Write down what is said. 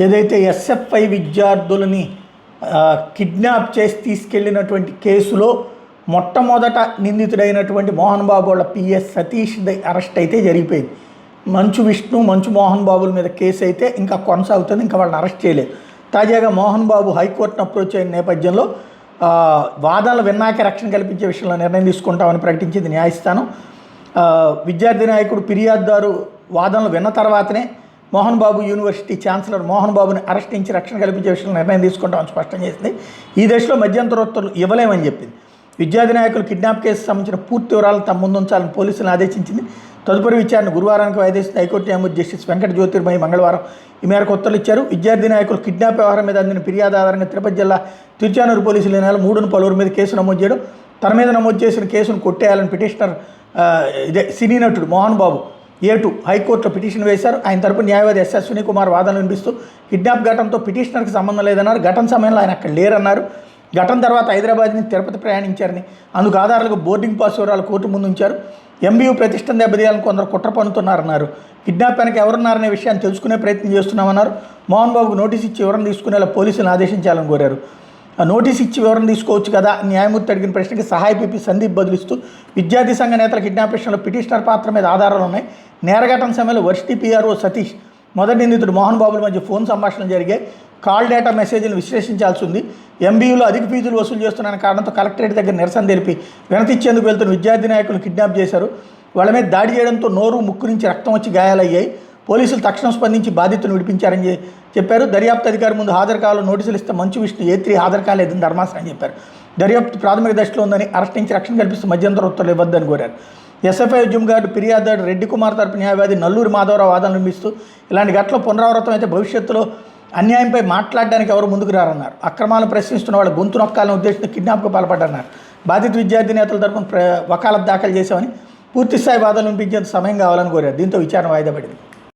ఏదైతే SFI విద్యార్థులని kidnap చేసి తీసుకెళ్ళినటువంటి కేసులో మొట్టమొదట నిందితుడైనటువంటి మోహన్ బాబు వాళ్ళ పిఎస్ సతీష్ అరెస్ట్ అయితే జరిగిపోయింది. మంచు విష్ణు, మంచు మోహన్ బాబుల మీద కేసు అయితే ఇంకా కొనసాగుతుంది, ఇంకా వాళ్ళని అరెస్ట్ చేయలేదు. తాజాగా మోహన్ బాబు హైకోర్టును అప్రోచ్ అయిన నేపథ్యంలో వాదనలు విన్నాక రక్షణ కల్పించే విషయంలో నిర్ణయం తీసుకుంటామని ప్రకటించింది న్యాయస్థానం. విద్యార్థి నాయకుడు ఫిర్యాదుదారు వాదనలు విన్న తర్వాతనే మోహన్ బాబు యూనివర్సిటీ ఛాన్సలర్ మోహన్ బాబుని అరెస్టించి రక్షణ కల్పించే విషయంలో నిర్ణయం తీసుకుంటామని స్పష్టం చేసింది. ఈ దశలో మధ్యంతరోత్తర్వులు ఇవ్వలేమని చెప్పింది. విద్యార్థి నాయకులు కిడ్నాప్ కేసు సంబంధించిన పూర్తి వివరాలను తమ ముందుంచాలని పోలీసులను ఆదేశించింది. తదుపరి విచారణ గురువారానికి వాయిదేసింది హైకోర్టు న్యాయమూర్తి జస్టిస్ వెంకట జ్యోతిర్మయి మంగళవారం ఈ మేరకు ఉత్తర్వులు ఇచ్చారు. విద్యార్థి నాయకులు కిడ్నాప్ వ్యవహారం మీద అందిన ఫిర్యాదు ఆధారంగా తిరుపతి జిల్లా తిరుచానూరు పోలీసులు ఈ నెల 3న పలువురి మీద కేసు నమోదు చేయడం, తన మీద నమోదు చేసిన కేసును కొట్టేయాలని పిటిషనర్ సినీ నటుడు మోహన్ బాబు A2 హైకోర్టులో పిటిషన్ వేశారు. ఆయన తరపున న్యాయవాది ఎస్ అశ్విని కుమార్ వాదనలు వినిపిస్తూ కిడ్నాప్ ఘటనతో పిటిషనర్కి సంబంధం లేదన్నారు. ఘటన సమయంలో ఆయన అక్కడ లేరన్నారు. ఘటన తర్వాత హైదరాబాద్ నుంచి తిరుపతి ప్రయాణించారని, అందుకు ఆధారాలకు బోర్డింగ్ పాస్ వివరాలు కోర్టు ముందు ఉంచారు. MBU ప్రతిష్టం దెబ్బతీయాలని కొందరు కుట్ర పన్నుతున్నారన్నారు. కిడ్నాప్ వెనక ఎవరున్నారనే విషయాన్ని తెలుసుకునే ప్రయత్నం చేస్తున్నామన్నారు. మోహన్ బాబుకు నోటీస్ ఇచ్చి వివరణ తీసుకునేలా పోలీసులను ఆదేశించాలని కోరారు. నోటీస్ ఇచ్చి వివరణ తీసుకోవచ్చు కదా న్యాయమూర్తి అడిగిన ప్రశ్నకి సహాయ పిపి సందీప్ బదులిస్తూ విద్యార్థి సంఘ నేతల కిడ్నాప్ విషయంలో పిటిషనర్ పాత్ర మీద ఆధారాలు ఉన్నాయి. నేరఘటన సమయంలో వర్సిటీ PRO సతీష్, మొదటి నిందితుడు మోహన్ బాబుల మధ్య ఫోన్ సంభాషణలు జరిగాయి. కాల్ డేటా మెసేజ్లను విశ్లేషించాల్సి ఉంది. MBUలో అధిక ఫీజులు వసూలు చేస్తున్న కారణంతో కలెక్టరేట్ దగ్గర నిరసన తెలిపి వినతిచ్చేందుకు వెళ్తున్న విద్యార్థి నాయకులు కిడ్నాప్ చేశారు. వాళ్ళ మీద దాడి చేయడంతో నోరు, ముక్కు నుంచి రక్తం వచ్చి గాయాలయ్యాయి. పోలీసులు తక్షణం స్పందించి బాధితులను విడిపించారని చెప్పారు. దర్యాప్తు అధికారి ముందు హాజరు కావాలని నోటీసులు ఇస్తే మంచు విష్ణు A3 హాజరు కాలేదని ధర్మాసనం చెప్పారు. దర్యాప్తు ప్రాథమిక దశలో ఉందని, అరెస్టించి రక్షణ కల్పిస్తూ మధ్యంతర ఉత్తర్వులు ఇవ్వద్దని కోరారు. ఎస్ఎఫ్ఐ ఉద్యమగాడు ఫిర్యాదుదారు రెడ్డి కుమార్ తరపు న్యాయవాది నల్లూరి మాధవరావు వాదనలు వినిపిస్తూ ఇలాంటి ఘటనలు పునరావృతం అయితే భవిష్యత్తులో అన్యాయంపై మాట్లాడడానికి ఎవరు ముందుకు రారన్నారు. అక్రమాలను ప్రశ్నిస్తున్న వాళ్ళ గొంతు నొక్కాలని ఉద్దేశంతో కిడ్నాప్కు పాల్పడ్డారన్నారు. బాధిత విద్యార్థి నేతల తరపున వకాలత్ దాఖలు చేశామని, పూర్తిస్థాయి వాదనలు వినిపించేందుకు సమయం కావాలని కోరారు. దీంతో విచారణ వాయిదా పడింది.